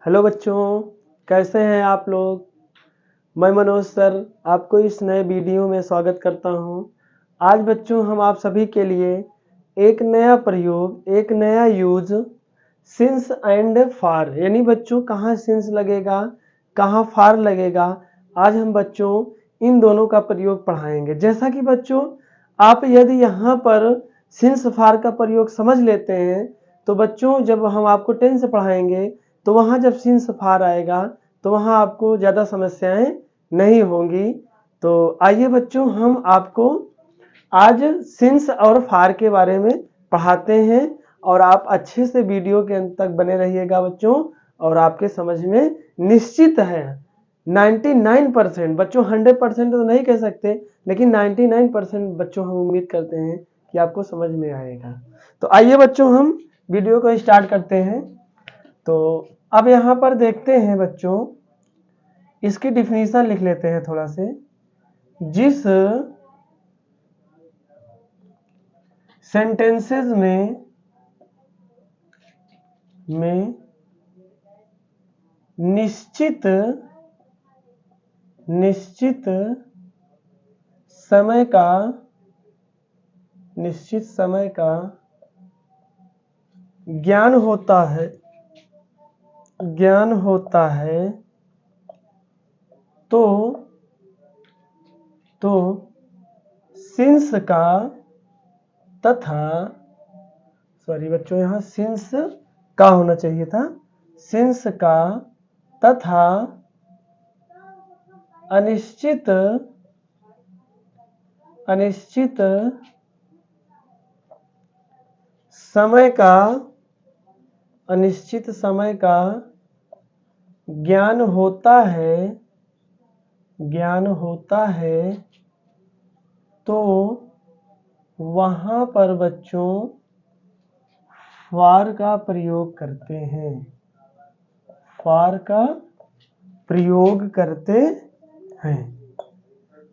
Hello बच्चों, कैसे हैं आप लोग। मैं मनोज सर आपको इस नए वीडियो में स्वागत करता हूं। आज बच्चों हम आप सभी के लिए एक नया प्रयोग, एक नया यूज सिंस एंड फार, यानी बच्चों कहाँ सिंस लगेगा, कहाँ फार लगेगा, आज हम बच्चों इन दोनों का प्रयोग पढ़ाएंगे। जैसा कि बच्चों आप यदि यहाँ पर सिंस फार का प्रयोग समझ लेते हैं तो बच्चों जब हम आपको टेंस पढ़ाएंगे तो वहाँ जब सिंस फार आएगा तो वहाँ आपको ज़्यादा समस्याएं नहीं होंगी। तो आइए बच्चों हम आपको आज सिंस और फार के बारे में पढ़ाते हैं और आप अच्छे से वीडियो के अंत तक बने रहिएगा बच्चों, और आपके समझ में निश्चित है 99% बच्चों, 100% तो नहीं कह सकते लेकिन 99% बच्चों हम उम्मीद करते हैं कि आपको समझ में आएगा। तो आइए बच्चों हम वीडियो को स्टार्ट करते हैं। तो अब यहाँ पर देखते हैं बच्चों, इसकी डिफिनीशन लिख लेते हैं थोड़ा से। जिस सेंटेंसेस में निश्चित समय का ज्ञान होता है तो सिंस का तथा, सॉरी बच्चों यहाँ सिंस का होना चाहिए था, सिंस का तथा अनिश्चित समय का ज्ञान होता है तो वहाँ पर बच्चों फार का प्रयोग करते हैं।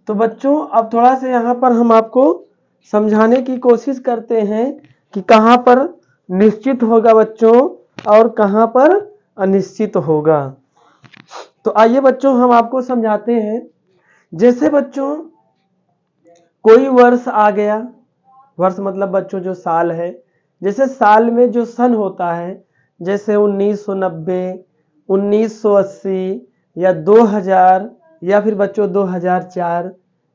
तो बच्चों अब थोड़ा से यहाँ पर हम आपको समझाने की कोशिश करते हैं कि कहाँ पर निश्चित होगा बच्चों और कहाँ पर अनिश्चित होगा। तो आइए बच्चों हम आपको समझाते हैं। जैसे बच्चों कोई वर्ष आ गया, वर्ष मतलब बच्चों जो साल है, जैसे साल में जो सन होता है, जैसे 1990, 1980 या 2000 या फिर बच्चों 2004,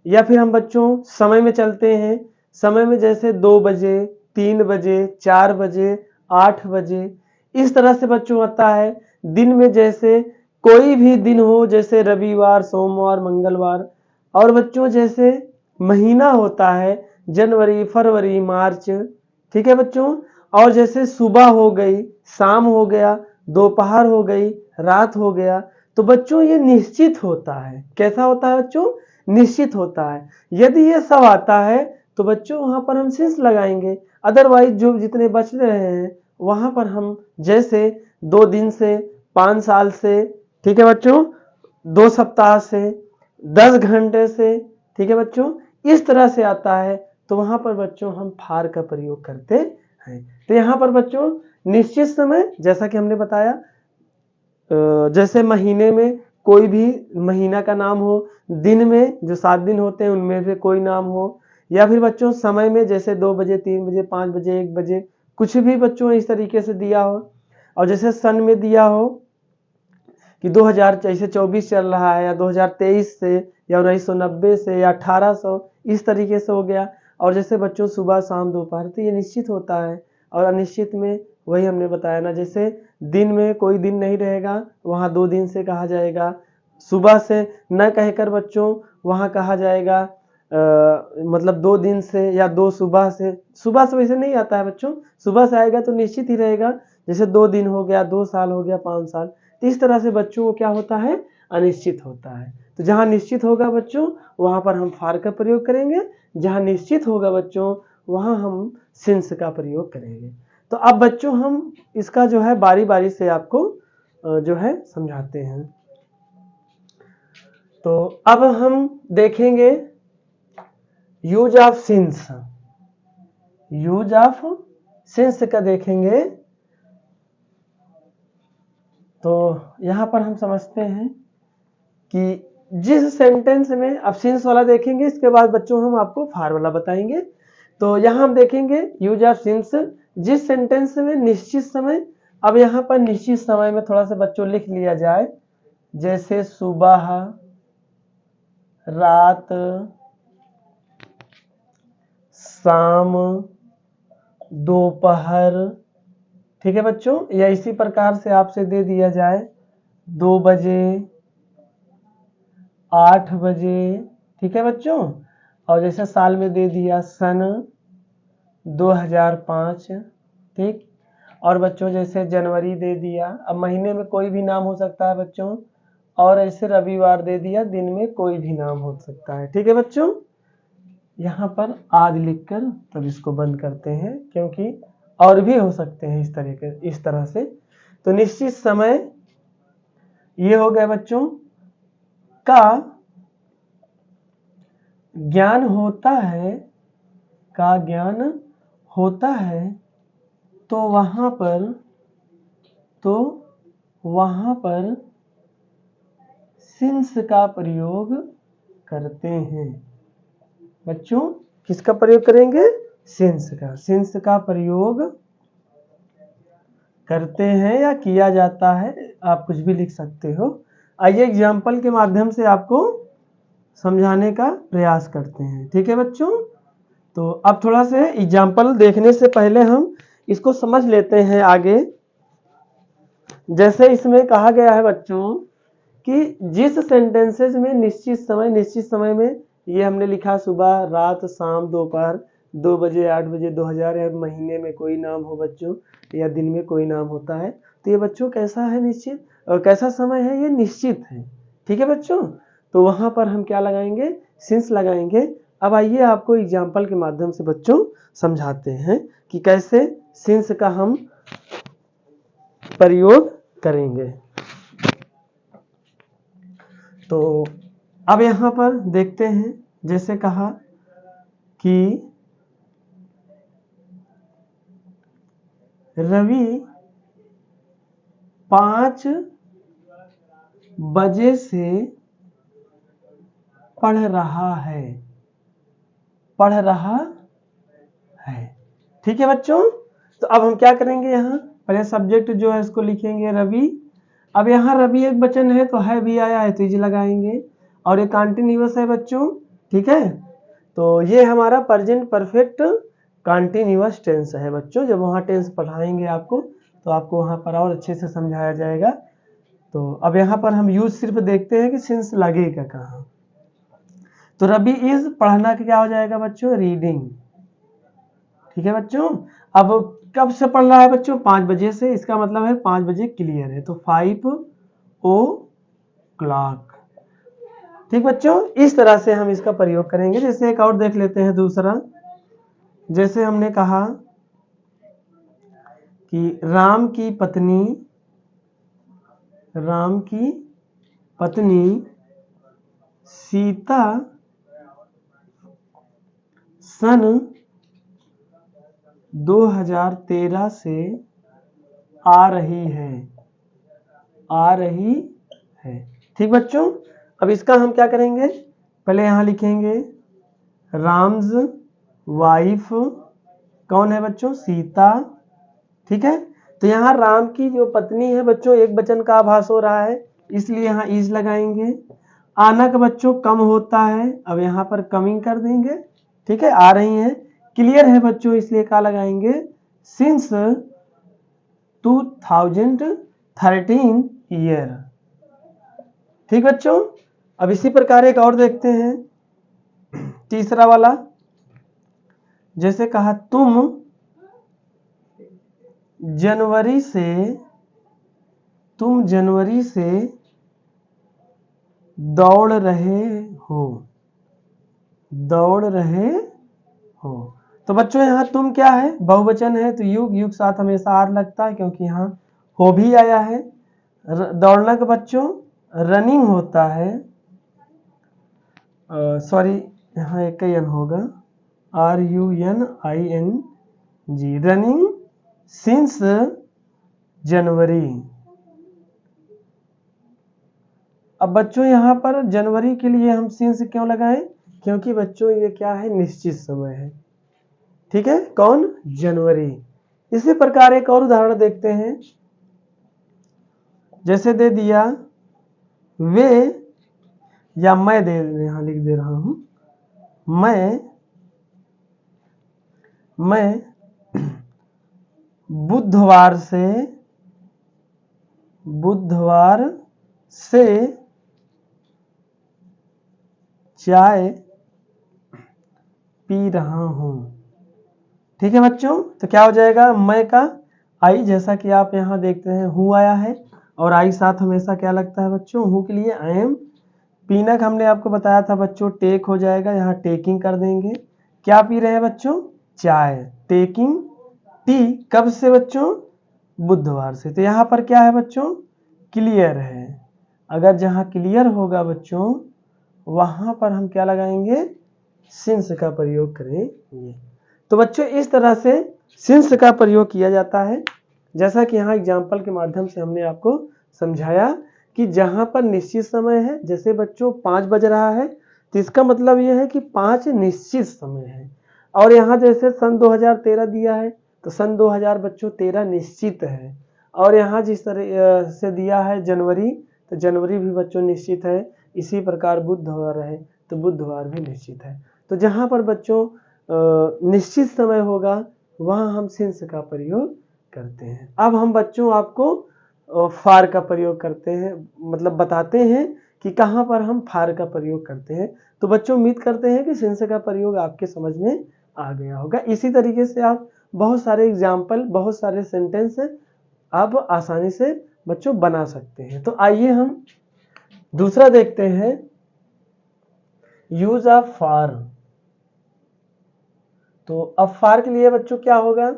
या फिर हम बच्चों समय में चलते हैं, समय में जैसे 2 बजे, 3 बजे, 4 बजे, 8 बजे, इस तरह से बच्चों आता है। दिन में जैसे कोई भी दिन हो, जैसे रविवार, सोमवार, मंगलवार, और बच्चों जैसे महीना होता है जनवरी, फरवरी, मार्च, ठीक है बच्चों। और जैसे सुबह हो गई, शाम हो गया, दोपहर हो गई, रात हो गया, तो बच्चों ये निश्चित होता है। कैसा होता है बच्चों? निश्चित होता है। यदि ये सब आता है तो बच्चों वहां पर हम सिंस लगाएंगे, अदरवाइज जो जितने बच रहे हैं वहां पर हम जैसे 2 दिन से, 5 साल से, ठीक है बच्चों, 2 सप्ताह से, 10 घंटे से, ठीक है बच्चों, इस तरह से आता है तो वहां पर बच्चों हम फार का प्रयोग करते हैं। तो यहाँ पर बच्चों निश्चित समय, जैसा कि हमने बताया, जैसे महीने में कोई भी महीना का नाम हो, दिन में जो 7 दिन होते हैं उनमें से कोई नाम हो, या फिर बच्चों समय में जैसे 2 बजे, 3 बजे, 5 बजे, 1 बजे, कुछ भी बच्चों इस तरीके से दिया हो। और जैसे सन में दिया हो कि 2024 चल रहा है, या 2023 से, या 1990 से, या 1800, इस तरीके से हो गया। और जैसे बच्चों सुबह, शाम, दोपहर, तो ये निश्चित होता है। और अनिश्चित में वही हमने बताया ना, जैसे दिन में कोई दिन नहीं रहेगा, वहाँ 2 दिन से कहा जाएगा। सुबह से न कहकर बच्चों वहाँ कहा जाएगा मतलब 2 दिन से या 2 सुबह से। सुबह से वैसे नहीं आता है बच्चों, सुबह से आएगा तो निश्चित ही रहेगा। जैसे 2 दिन हो गया, 2 साल हो गया, 5 साल, इस तरह से बच्चों को क्या होता है? अनिश्चित होता है। तो जहां निश्चित होगा बच्चों वहां पर हम फार का प्रयोग करेंगे, जहां निश्चित होगा बच्चों वहां हम सिंस का प्रयोग करेंगे। तो अब बच्चों हम इसका जो है बारी बारी से आपको जो है समझाते हैं। तो अब हम देखेंगे use of since. Use of since का देखेंगे। तो यहाँ पर हम समझते हैं कि जिस सेंटेंस में अब सिंस वाला देखेंगे, इसके बाद बच्चों हम आपको फार वाला बताएंगे। तो यहाँ हम देखेंगे यूज ऑफ सिंस, जिस सेंटेंस में निश्चित समय। अब यहाँ पर निश्चित समय में थोड़ा सा बच्चों लिख लिया जाए, जैसे सुबह, रात, शाम, दोपहर, ठीक है बच्चों। या इसी प्रकार से आपसे दे दिया जाए 2 बजे, 8 बजे, ठीक है बच्चों। और जैसे साल में दे दिया सन 2005, ठीक। और बच्चों जैसे जनवरी दे दिया, अब महीने में कोई भी नाम हो सकता है बच्चों। और ऐसे रविवार दे दिया, दिन में कोई भी नाम हो सकता है, ठीक है बच्चों। यहाँ पर आज लिखकर तब इसको बंद करते हैं, क्योंकि और भी हो सकते हैं इस तरह से। तो निश्चित समय ये हो गया बच्चों का ज्ञान होता है, का ज्ञान होता है, तो वहां पर सिंस का प्रयोग करते हैं बच्चों। किसका प्रयोग करेंगे? सिंस का प्रयोग करते हैं या किया जाता है, आप कुछ भी लिख सकते हो। आइए एग्जाम्पल के माध्यम से आपको समझाने का प्रयास करते हैं, ठीक है बच्चों। तो अब थोड़ा से एग्जाम्पल देखने से पहले हम इसको समझ लेते हैं आगे। जैसे इसमें कहा गया है बच्चों कि जिस सेंटेंसेस में निश्चित समय में ये हमने लिखा सुबह, रात, शाम, दोपहर, 2 बजे, 8 बजे, 2000, या महीने में कोई नाम हो बच्चों, या दिन में कोई नाम होता है। तो ये बच्चों कैसा है? निश्चित। और कैसा समय है? ये निश्चित है, ठीक है बच्चों। तो वहां पर हम क्या लगाएंगे? सिंस लगाएंगे। अब आइए आपको एग्जाम्पल के माध्यम से बच्चों समझाते हैं कि कैसे सिंस का हम प्रयोग करेंगे। तो अब यहाँ पर देखते हैं, जैसे कहा कि रवि 5 बजे से पढ़ रहा है, ठीक है बच्चों। तो अब हम क्या करेंगे? यहाँ पहले सब्जेक्ट जो है इसको लिखेंगे रवि। अब यहाँ रवि एक वचन है तो है भी आया है तो इज लगाएंगे, और ये कॉन्टिन्यूअस है बच्चों, ठीक है। तो ये हमारा प्रेजेंट परफेक्ट कॉन्टिन्यूअस टेंस है बच्चों। जब वहाँ टेंस पढ़ाएंगे आपको तो आपको वहाँ पर और अच्छे से समझाया जाएगा। तो अब यहाँ पर हम यूज सिर्फ देखते हैं कि सिंस लगेगा कहाँ। तो रवि इज पढ़ना क्या हो जाएगा बच्चों? रीडिंग, ठीक है बच्चों। अब कब से पढ़ रहा है बच्चों? 5 बजे से। इसका मतलब है 5 बजे क्लियर है, तो 5 o'clock, ठीक बच्चों। इस तरह से हम इसका प्रयोग करेंगे। जैसे एक और देख लेते हैं दूसरा। जैसे हमने कहा कि राम की पत्नी सीता सन 2013 से आ रही है, ठीक बच्चों। अब इसका हम क्या करेंगे? पहले यहां लिखेंगे राम्स वाइफ, कौन है बच्चों? सीता, ठीक है। तो यहाँ राम की जो पत्नी है बच्चों, एक वचन का आभास हो रहा है, इसलिए यहाँ इज लगाएंगे। आना का बच्चों कम होता है, अब यहाँ पर कमिंग कर देंगे, ठीक है। आ रही है, क्लियर है बच्चों, इसलिए क्या लगाएंगे? सिंस 2013 ईयर, ठीक बच्चों। अब इसी प्रकार एक और देखते हैं, तीसरा वाला। जैसे कहा तुम जनवरी से दौड़ रहे हो। तो बच्चों यहाँ तुम क्या है? बहुवचन है, तो युग साथ हमेशा आर लगता है, क्योंकि यहाँ हो भी आया है। दौड़ना का बच्चों रनिंग होता है, सॉरी यहाँ एक ही एन होगा, RUNING, रनिंग सिंस जनवरी, अब बच्चों यहाँ पर जनवरी के लिए हम सिंस क्यों लगाएं? क्योंकि बच्चों ये क्या है, निश्चित समय है। ठीक है, कौन? जनवरी। इसी प्रकार एक और उदाहरण देखते हैं, जैसे दे दिया वे, या मैं यहाँ लिख दे रहा हूं, मैं बुधवार से चाय पी रहा हूं। ठीक है बच्चों, तो क्या हो जाएगा, मैं का आई, जैसा कि आप यहाँ देखते हैं हूँ आया है, और आई साथ हमेशा क्या लगता है बच्चों, हूँ के लिए आई एम। पीनक हमने आपको बताया था बच्चों टेक हो जाएगा, यहाँ टेकिंग कर देंगे। क्या पी रहे हैं बच्चों, चाय, टेकिंग टी, कब से बच्चों, बुधवार से। तो यहाँ पर क्या है बच्चों, क्लियर है। अगर जहाँ क्लियर होगा बच्चों वहां पर हम क्या लगाएंगे, सिंस का प्रयोग करेंगे। तो बच्चों इस तरह से सिंस का प्रयोग किया जाता है। जैसा कि यहाँ एग्जाम्पल के माध्यम से हमने आपको समझाया कि जहां पर निश्चित समय है, जैसे बच्चों 5 बज रहा है, तो इसका मतलब यह है कि 5 निश्चित समय है। और यहाँ जैसे सन 2013 दिया है, तो सन 2000 बच्चों 13 निश्चित है। और यहाँ जिस तरह से दिया है जनवरी, तो जनवरी भी बच्चों निश्चित है। इसी प्रकार बुधवार है, तो बुधवार भी निश्चित है। तो जहाँ पर बच्चों निश्चित समय होगा वहाँ हम सिंस का प्रयोग करते हैं। अब हम बच्चों आपको फार का प्रयोग करते हैं, मतलब बताते हैं कि कहाँ पर हम फार का प्रयोग करते हैं। तो बच्चों उम्मीद करते हैं कि सिंस का प्रयोग आपके समझ में आ गया होगा। इसी तरीके से आप बहुत सारे एग्जाम्पल, बहुत सारे सेंटेंस आप आसानी से बच्चों बना सकते हैं। तो आइए हम दूसरा देखते हैं, यूज ऑफ फार। तो अब फार के लिए बच्चों क्या होगा,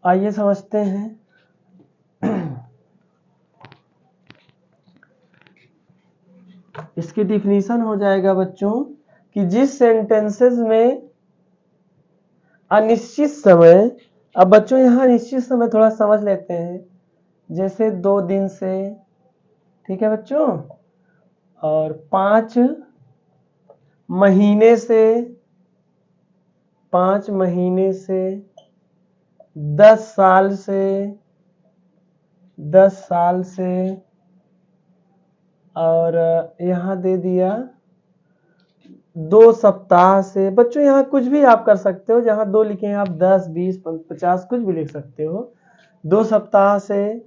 आइए समझते हैं। इसकी डिफिनीशन हो जाएगा बच्चों कि जिस सेंटेंसेस में अनिश्चित समय, अब बच्चों यहाँ अनिश्चित समय थोड़ा समझ लेते हैं, जैसे 2 दिन से, ठीक है बच्चों, और 5 महीने से, 5 महीने से, 10 साल से, 10 साल से, और यहाँ दे दिया 2 सप्ताह से। बच्चों यहाँ कुछ भी आप कर सकते हो, जहाँ 2 लिखे हैं आप 10, 20, 50 कुछ भी लिख सकते हो। 2 सप्ताह से,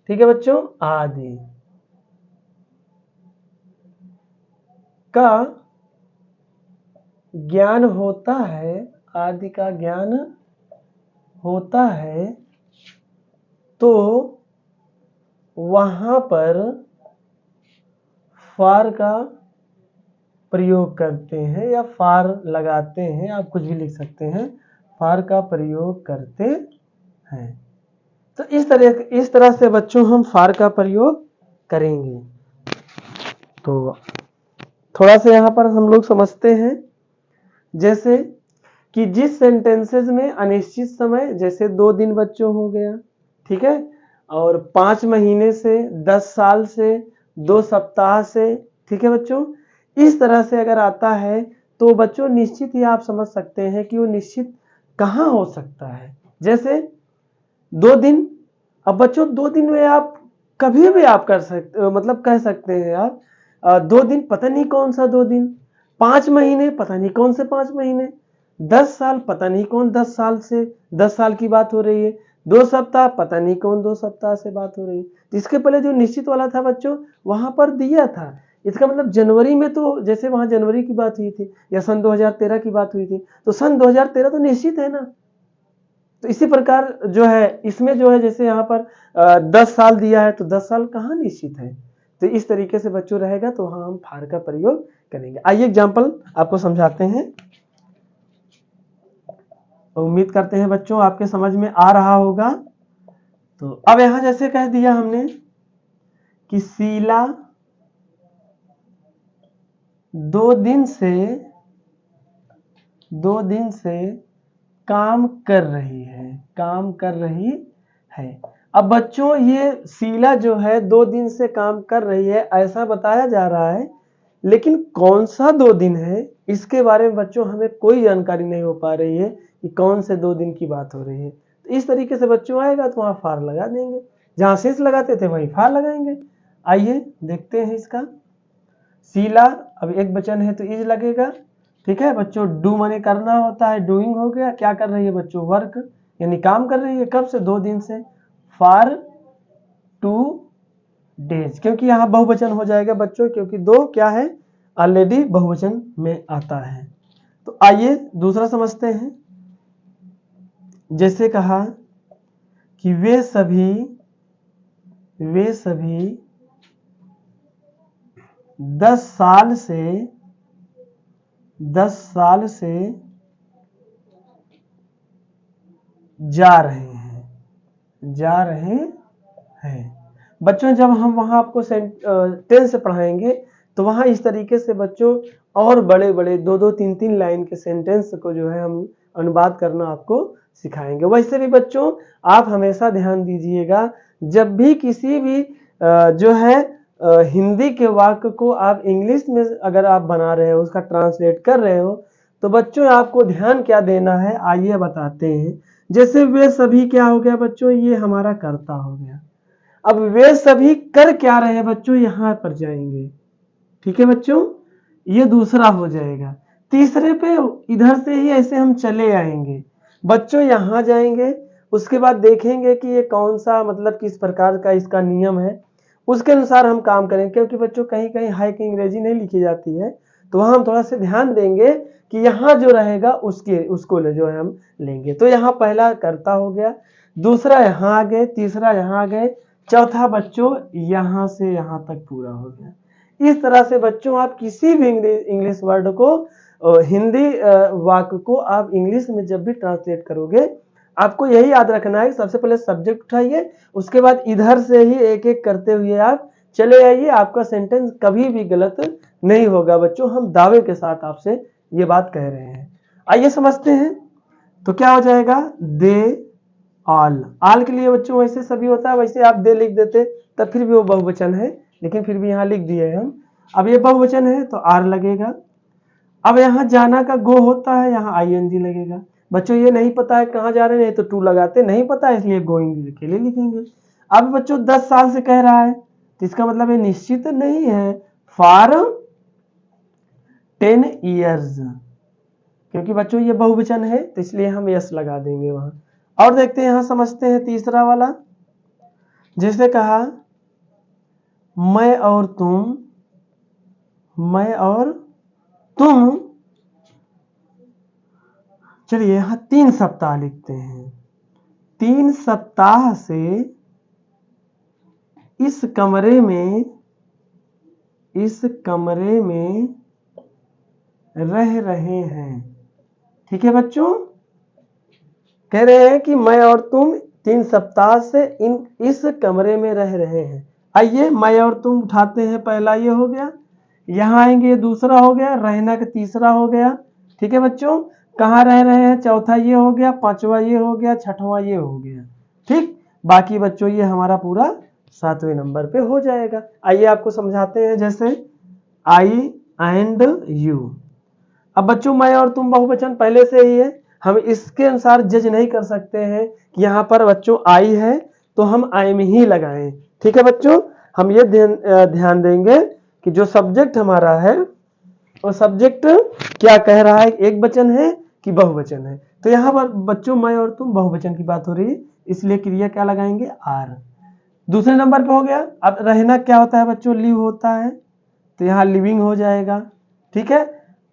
ठीक है बच्चों, आदि का ज्ञान होता है, आदि का ज्ञान होता है, तो वहां पर फार का प्रयोग करते हैं या फार लगाते हैं, आप कुछ भी लिख सकते हैं, फार का प्रयोग करते हैं। तो इस तरह से बच्चों हम फार का प्रयोग करेंगे। तो थोड़ा सा यहाँ पर हम लोग समझते हैं, जैसे कि जिस सेंटेंसेस में अनिश्चित समय, जैसे 2 दिन बच्चों हो गया, ठीक है, और 5 महीने से, 10 साल से, 2 सप्ताह से, ठीक है बच्चों, इस तरह से अगर आता है तो बच्चों निश्चित ही आप समझ सकते हैं कि वो निश्चित कहाँ हो सकता है। जैसे 2 दिन, अब बच्चों 2 दिन में आप कभी भी आप कर सकते, मतलब कह सकते हैं आप 2 दिन पता नहीं कौन सा 2 दिन, 5 महीने पता नहीं कौन से 5 महीने, 10 साल पता नहीं कौन 10 साल से 10 साल की बात हो रही है, 2 सप्ताह पता नहीं कौन 2 सप्ताह से बात हो रही है। इसके पहले जो निश्चित वाला था बच्चों वहां पर दिया था, इसका मतलब जनवरी में, तो जैसे वहां जनवरी की बात हुई थी या सन 2013 की बात हुई थी, तो सन 2013 तो निश्चित है ना। तो इसी प्रकार जो है इसमें जो है, जैसे यहाँ पर 10 साल दिया है, तो 10 साल कहाँ निश्चित है। तो इस तरीके से बच्चों रहेगा, तो वहां हम फार का प्रयोग करेंगे। आइए एग्जाम्पल आपको समझाते हैं। उम्मीद करते हैं बच्चों आपके समझ में आ रहा होगा। तो अब यहां जैसे कह दिया हमने कि शीला 2 दिन से काम कर रही है, काम कर रही है। अब बच्चों ये शीला जो है 2 दिन से काम कर रही है ऐसा बताया जा रहा है, लेकिन कौन सा 2 दिन है इसके बारे में बच्चों हमें कोई जानकारी नहीं हो पा रही है कि कौन से 2 दिन की बात हो रही है। तो इस तरीके से बच्चों आएगा तो वहाँ फार लगा देंगे, जहाँ शेष लगाते थे वहीं फार लगाएंगे। आइए देखते हैं इसका। शीला अब एक वचन है तो इज लगेगा, ठीक है बच्चों। डू माने करना होता है, डूइंग हो गया। क्या कर रही है बच्चों? वर्क, यानी काम कर रही है। कब से? 2 दिन से। फॉर 2 डेज, क्योंकि यहाँ बहुवचन हो जाएगा बच्चों, क्योंकि 2 क्या है ऑलरेडी बहुवचन में आता है। तो आइए दूसरा समझते हैं। जैसे कहा कि वे सभी 10 साल से जा रहे हैं। बच्चों जब हम वहां आपको टेंस पढ़ाएंगे तो वहां इस तरीके से बच्चों और बड़े बड़े 2-2, 3-3 लाइन के सेंटेंस को जो है हम अनुवाद करना आपको सिखाएंगे। वैसे भी बच्चों आप हमेशा ध्यान दीजिएगा, जब भी किसी भी जो है हिंदी के वाक्य को आप इंग्लिश में अगर आप बना रहे हो, उसका ट्रांसलेट कर रहे हो, तो बच्चों आपको ध्यान क्या देना है आइए बताते हैं। जैसे वे सभी क्या हो गया बच्चों? ये हमारा कर्ता हो गया। अब वे सभी कर क्या रहे हैं बच्चों? यहां पर जाएंगे, ठीक है बच्चों, ये दूसरा हो जाएगा। तीसरे पे इधर से ही ऐसे हम चले आएंगे बच्चों, यहां जाएंगे, उसके बाद देखेंगे कि ये कौन सा मतलब किस प्रकार का इसका नियम है, उसके अनुसार हम काम करेंगे। क्योंकि बच्चों कहीं कहीं हाई की अंग्रेजी नहीं लिखी जाती है, तो वहां हम थोड़ा सा ध्यान देंगे कि यहाँ जो रहेगा उसको जो है हम लेंगे। तो यहाँ पहला कर्ता हो गया, दूसरा यहाँ आ गए, तीसरा यहाँ आ गए, चौथा बच्चों यहाँ से यहाँ तक पूरा हो गया। इस तरह से बच्चों आप किसी भी इंग्लिश वर्ड को हिंदी वाक्य को आप इंग्लिश में जब भी ट्रांसलेट करोगे, आपको यही याद रखना है। सबसे पहले सब्जेक्ट उठाइए, उसके बाद इधर से ही एक एक करते हुए आप चले आइए। आपका सेंटेंस कभी भी गलत नहीं होगा बच्चों, हम दावे के साथ आपसे ये बात कह रहे हैं। आइए समझते हैं। तो क्या हो जाएगा? दे आल के लिए बच्चों वैसे सभी होता है, वैसे आप दे लिख देते तब फिर भी वो बहुवचन है, लेकिन फिर भी यहाँ लिख दिए हम। अब ये बहुवचन है तो आर लगेगा। अब यहाँ जाना का गो होता है, यहाँ आईएनजी लगेगा। बच्चों ये नहीं पता है कहाँ जा रहे हैं तो टू लगाते, नहीं पता है इसलिए गोइंग अकेले लिखेंगे। अब बच्चों 10 साल से कह रहा है तो इसका मतलब ये निश्चित नहीं है। फॉर 10 ईयर्स, क्योंकि बच्चों ये बहुवचन है तो इसलिए हम यस लगा देंगे वहां। और देखते हैं यहां समझते हैं तीसरा वाला। जैसे कहा मैं और तुम, चलिए यहां 3 सप्ताह लिखते हैं। 3 सप्ताह से इस कमरे में रह रहे हैं, ठीक है बच्चों। कह रहे हैं कि मैं और तुम 3 सप्ताह से इस कमरे में रह रहे हैं। आइए मैं और तुम उठाते हैं, पहला ये हो गया, यहाँ आएंगे ये दूसरा हो गया, रहना का तीसरा हो गया, ठीक है बच्चों। कहाँ रह रहे हैं? चौथा ये हो गया, पांचवा ये हो गया, छठवां ये हो गया, ठीक। बाकी बच्चों ये हमारा पूरा 7वें नंबर पे हो जाएगा। आइए आपको समझाते हैं। जैसे आई एंड यू। अब बच्चों मैं और तुम बहुवचन पहले से ही है, हम इसके अनुसार जज नहीं कर सकते हैं कि यहाँ पर बच्चों आई है तो हम आई में ही लगाएं, ठीक है बच्चों। हम ये ध्यान देंगे कि जो सब्जेक्ट हमारा है वो सब्जेक्ट क्या कह रहा है, एक वचन है कि बहुवचन है। तो यहाँ पर बच्चों मैं और तुम बहुवचन की बात हो रही है, इसलिए क्रिया क्या लगाएंगे? आर। दूसरे नंबर पे हो गया। अब रहना क्या होता है बच्चों? लिव होता है, तो यहाँ लिविंग हो जाएगा, ठीक है।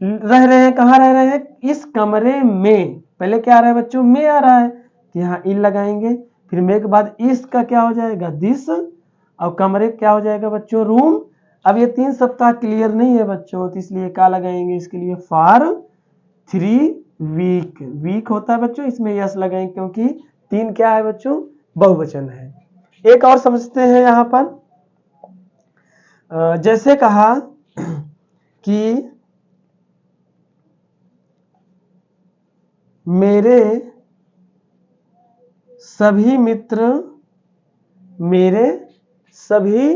रह रहे हैं, कहाँ रह रहे हैं? इस कमरे में। पहले क्या आ रहा है बच्चों? में आ रहा है, तो यहाँ इन लगाएंगे। फिर में के बाद इसका क्या हो जाएगा? दिस। और कमरे क्या हो जाएगा बच्चों? रूम। अब ये 3 सप्ताह क्लियर नहीं है बच्चों, तो इसलिए क्या लगाएंगे इसके लिए? For 3 week. वीक होता है बच्चों, इसमें यस लगाएंगे क्योंकि 3 क्या है बच्चों? बहुवचन है। एक और समझते हैं यहां पर। जैसे कहा कि मेरे सभी मित्र मेरे सभी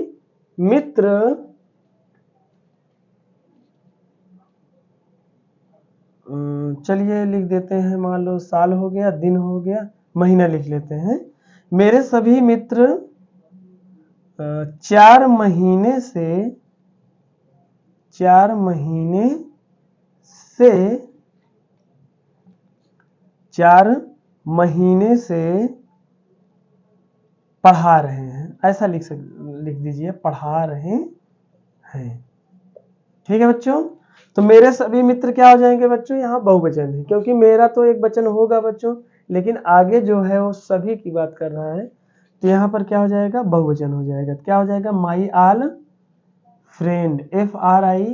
मित्र चलिए लिख देते हैं, मान लो साल हो गया, दिन हो गया, महीना लिख लेते हैं। मेरे सभी मित्र 4 महीने से 4 महीने से 4 महीने से पढ़ा रहे हैं, ऐसा लिख दीजिए, पढ़ा रहे हैं। ठीक है बच्चों। तो मेरे सभी मित्र क्या हो जाएंगे बच्चों, यहाँ बहुवचन है, क्योंकि मेरा तो एक वचन होगा बच्चों, लेकिन आगे जो है वो सभी की बात कर रहा है, तो यहाँ पर क्या हो जाएगा, बहुवचन हो जाएगा। क्या हो जाएगा, my all friend, FRIENDS,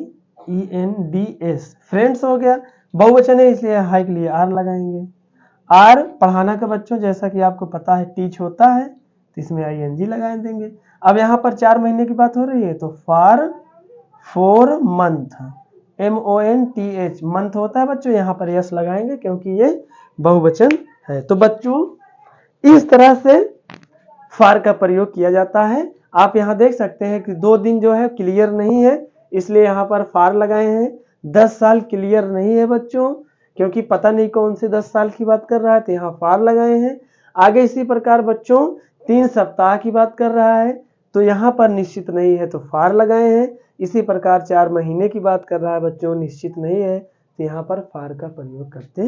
friends हो गया, बहुवचन है इसलिए हाई के लिए आर लगाएंगे। आर पढ़ाना का बच्चों, जैसा कि आपको पता है टीच होता है, तो इसमें ING लगा देंगे। अब यहाँ पर 4 महीने की बात हो रही है, तो फॉर 4 मंथ, MONTH, मंथ होता है बच्चों, यहाँ पर यस लगाएंगे क्योंकि ये बहुवचन है। तो बच्चों इस तरह से फार का प्रयोग किया जाता है। आप यहाँ देख सकते हैं कि 2 दिन जो है क्लियर नहीं है, इसलिए यहाँ पर फार लगाए हैं। 10 साल क्लियर नहीं है बच्चों, क्योंकि पता नहीं कौन से 10 साल की बात कर रहा है, तो यहाँ फार लगाए हैं। आगे इसी प्रकार बच्चों 3 सप्ताह की बात कर रहा है, तो यहाँ पर निश्चित नहीं है, तो फार लगाए हैं। इसी प्रकार 4 महीने की बात कर रहा है बच्चों, निश्चित नहीं है, तो यहाँ पर फार का प्रयोग करते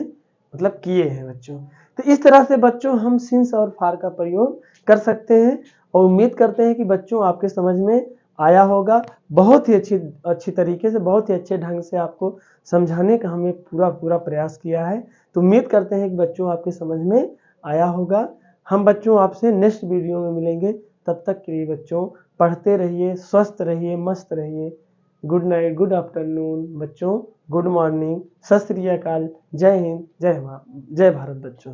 मतलब किए हैं बच्चों। तो इस तरह से बच्चों हम सिंस और फार का प्रयोग कर सकते हैं, और उम्मीद करते हैं कि बच्चों आपके समझ में आया होगा। बहुत ही अच्छी तरीके से, बहुत ही अच्छे ढंग से आपको समझाने का हमने पूरा प्रयास किया है। तो उम्मीद करते हैं कि बच्चों आपके समझ में आया होगा। हम बच्चों आपसे नेक्स्ट वीडियो में मिलेंगे, तब तक के लिए बच्चों पढ़ते रहिए, स्वस्थ रहिए, मस्त रहिए। गुड नाइट, गुड आफ्टरनून बच्चों, गुड मॉर्निंग, सत श्री अकाल, जय हिंद, जय भारत बच्चों।